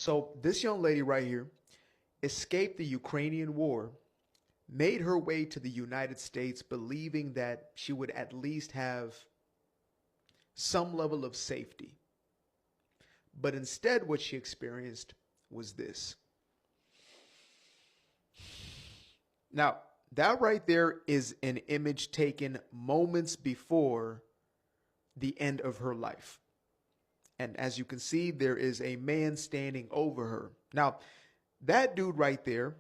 So this young lady right here escaped the Ukrainian war, made her way to the United States, believing that she would at least have some level of safety. But instead, what she experienced was this. Now, that right there is an image taken moments before the end of her life. And as you can see, there is a man standing over her. Now, that dude right there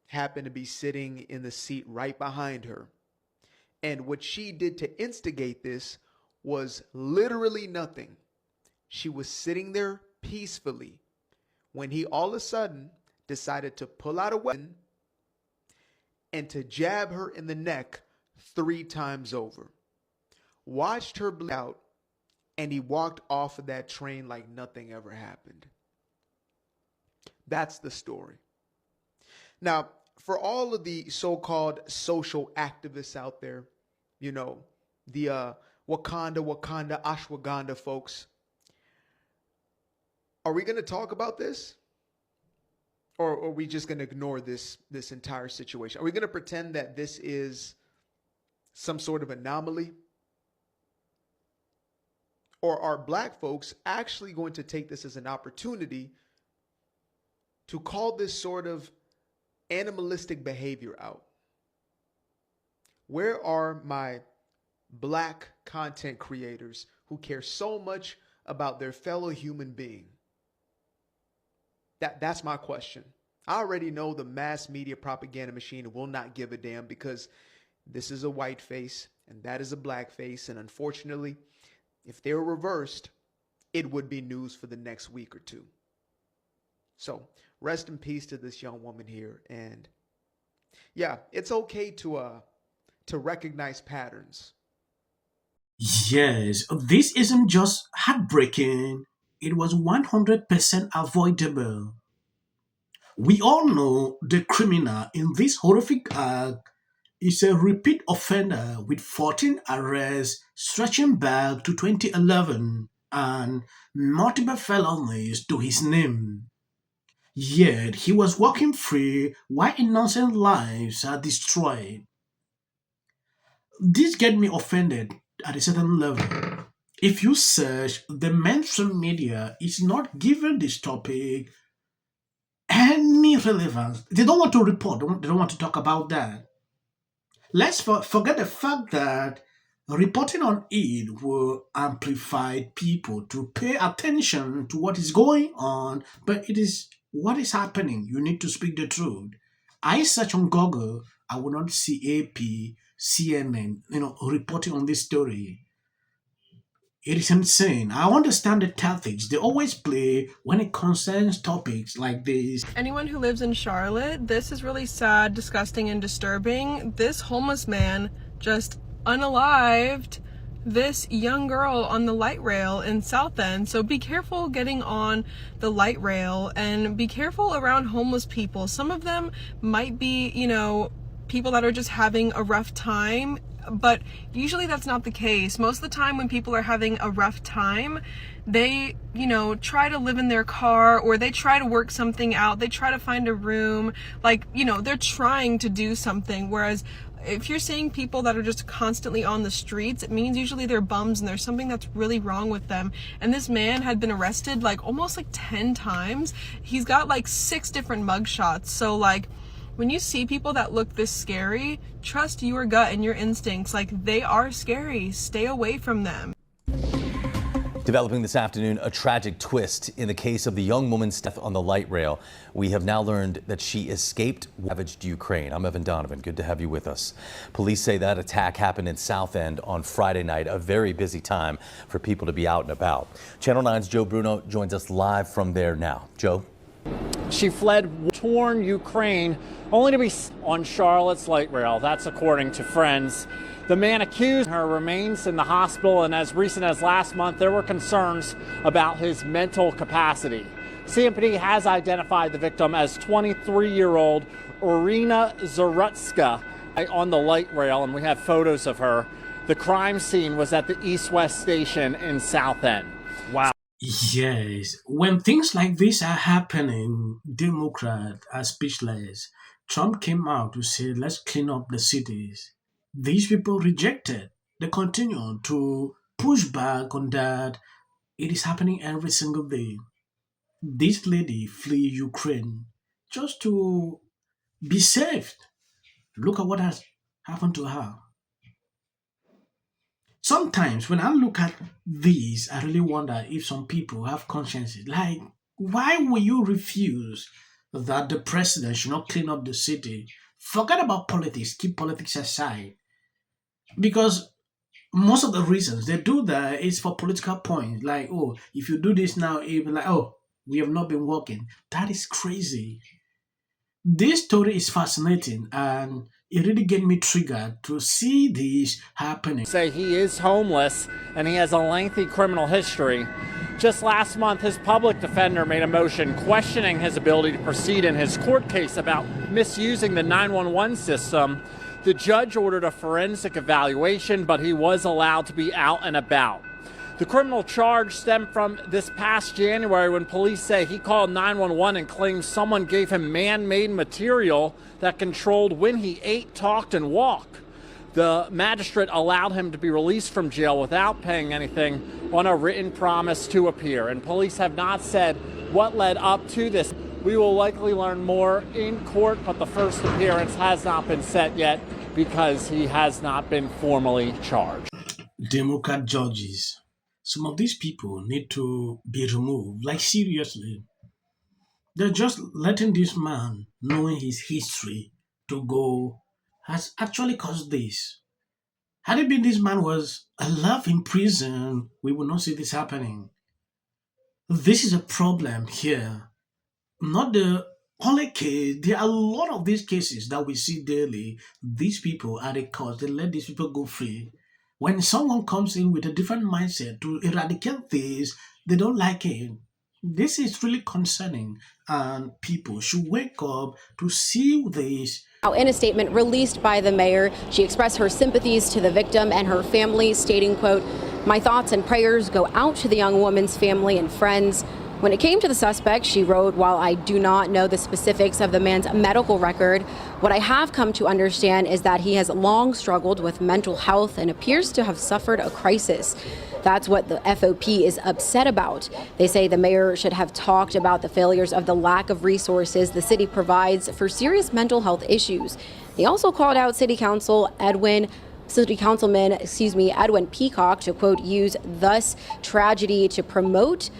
happened to be sitting in the seat right behind her. And what she did to instigate this was literally nothing. She was sitting there peacefully when he all of a sudden decided to pull out a weapon and to jab her in the neck 3 times over. Watched her bleed out, and he walked off of that train like nothing ever happened. That's the story. Now, for all of the so-called social activists out there, you know, the Wakanda, Ashwagandha folks, are we going to talk about this? Or are we just going to ignore this entire situation? Are we going to pretend that this is some sort of anomaly? Or are black folks actually going to take this as an opportunity to call this sort of animalistic behavior out? Where are my black content creators who care so much about their fellow human being? That's my question. I already know the mass media propaganda machine will not give a damn because this is a white face and that is a black face. And unfortunately, if they were reversed, it would be news for the next week or two. So rest in peace to this young woman here. And yeah, it's okay to recognize patterns. Yes, this isn't just heartbreaking. It was 100% avoidable. We all know the criminal in this horrific act is a repeat offender with 14 arrests stretching back to 2011 and multiple felonies to his name. Yet he was walking free while innocent lives are destroyed. This get me offended at a certain level. If you search, the mainstream media is not giving this topic any relevance. They don't want to report. They don't want to talk about that. Let's forget the fact that reporting on it will amplify people to pay attention to what is going on, but it is what is happening. You need to speak the truth. I search on Google, I will not see AP, CNN, reporting on this story. It is insane. I understand the tactics they always play when it concerns topics like this. Anyone who lives in Charlotte, this is really sad, disgusting, and disturbing. This homeless man just unalived this young girl on the light rail in South End. So be careful getting on the light rail and be careful around homeless people. Some of them might be, people that are just having a rough time, but usually that's not the case. Most of the time when people are having a rough time, they, try to live in their car or they try to work something out. They try to find a room, they're trying to do something. Whereas if you're seeing people that are just constantly on the streets, it means usually they're bums and there's something that's really wrong with them. And this man had been arrested almost 10 times. He's got 6 different mugshots. So when you see people that look this scary, trust your gut and your instincts. They are scary. Stay away from them. Developing this afternoon, a tragic twist in the case of the young woman's death on the light rail. We have now learned that she escaped ravaged Ukraine. I'm Evan Donovan. Good to have you with us. Police say that attack happened in South End on Friday night, a very busy time for people to be out and about. Channel 9's Joe Bruno joins us live from there now. Joe? She fled torn Ukraine only to be on Charlotte's light rail. That's according to friends. The man accused her remains in the hospital, and as recent as last month, there were concerns about his mental capacity. CMPD has identified the victim as 23-year-old Irina Zarutska on the light rail, and we have photos of her. The crime scene was at the East-West station in South End. Wow. Yes, when things like this are happening, Democrats are speechless. Trump came out to say, let's clean up the cities. These people rejected. They continue to push back on that. It is happening every single day. This lady flee Ukraine just to be saved. Look at what has happened to her. Sometimes when I look at these, I really wonder if some people have consciences. Like, why will you refuse that the president should not clean up the city? Forget about politics, keep politics aside. Because most of the reasons they do that is for political points. Like, oh, if you do this now, it'll be like, oh, we have not been working. That is crazy. This story is fascinating and it really get me triggered to see this happening. Say he is homeless and he has a lengthy criminal history. Just last month, his public defender made a motion questioning his ability to proceed in his court case about misusing the 911 system. The judge ordered a forensic evaluation, but he was allowed to be out and about. The criminal charge stemmed from this past January when police say he called 911 and claimed someone gave him man-made material that controlled when he ate, talked, and walked. The magistrate allowed him to be released from jail without paying anything on a written promise to appear. And police have not said what led up to this. We will likely learn more in court, but the first appearance has not been set yet because he has not been formally charged. Democrat judges. Some of these people need to be removed. Like, seriously. They're just letting this man, knowing his history, to go, has actually caused this. Had it been this man was alive in prison, we would not see this happening. This is a problem here. Not the only case. There are a lot of these cases that we see daily. These people are the cause. They let these people go free. When someone comes in with a different mindset to eradicate this, they don't like it. This is really concerning, and people should wake up to see this. Now, in a statement released by the mayor, she expressed her sympathies to the victim and her family, stating, quote, "My thoughts and prayers go out to the young woman's family and friends." When it came to the suspect, she wrote, "While I do not know the specifics of the man's medical record, what I have come to understand is that he has long struggled with mental health and appears to have suffered a crisis." That's what the FOP is upset about. They say the mayor should have talked about the failures of the lack of resources the city provides for serious mental health issues. They also called out City Councilman Edwin Peacock to, quote, "use thus tragedy to promote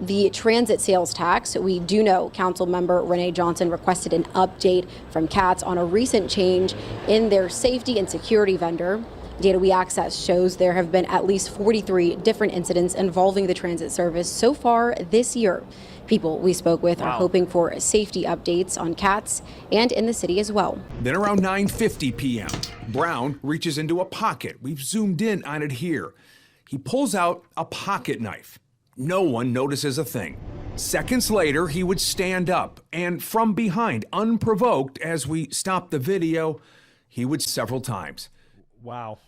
the transit sales tax." We do know Council member Renee Johnson requested an update from CATS on a recent change in their safety and security vendor. Data we access shows there have been at least 43 different incidents involving the transit service so far this year. People we spoke with are hoping for safety updates on CATS and in the city as well. Then around 9:50 p.m., Brown reaches into a pocket. We've zoomed in on it here. He pulls out a pocket knife. No one notices a thing. Seconds later, he would stand up, and from behind, unprovoked, as we stop the video, he would several times. Wow.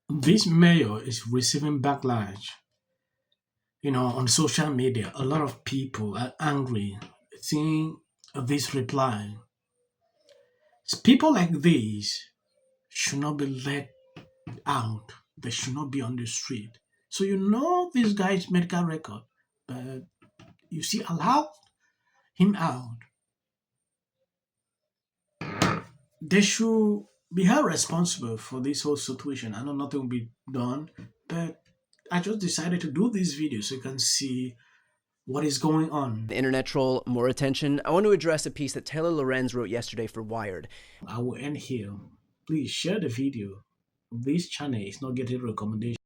This mayor is receiving backlash. On social media, a lot of people are angry seeing this reply. People like these should not be let out. They should not be on the street. So this guy's medical record, but you see, allow him out. They should be held responsible for this whole situation. I know nothing will be done, but I just decided to do this video so you can see what is going on. The internet troll, more attention. I want to address a piece that Taylor Lorenz wrote yesterday for Wired. I will end here. Please share the video. This channel is not getting recommendations.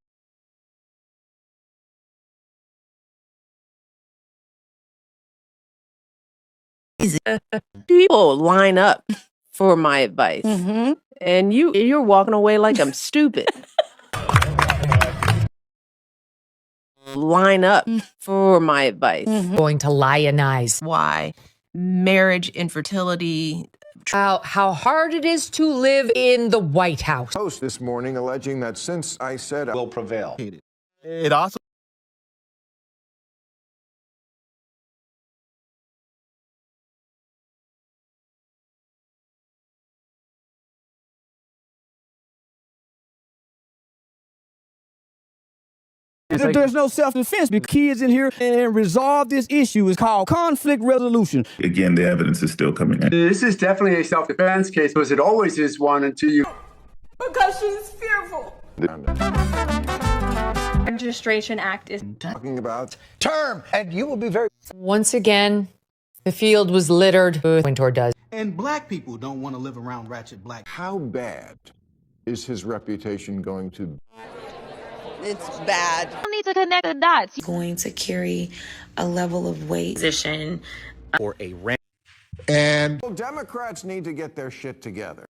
People line up for my advice, and you're walking away like I'm stupid. Line up for my advice. Going to lionize. Why marriage, infertility, how hard it is to live in the White House. Post this morning alleging that since I said I will prevail. It also there's no self-defense because kids in here and resolve this issue is called conflict resolution. Again, the evidence is still coming in. This is definitely a self-defense case, because it always is one until you... Because she's fearful. Registration Act is talking about term, and you will be very... Once again, the field was littered with Wintour does. And black people don't want to live around ratchet black. how bad is his reputation going to be? it's bad. I need to connect the dots. Going to carry a level of weight Position or a rant. And Democrats need to get their shit together.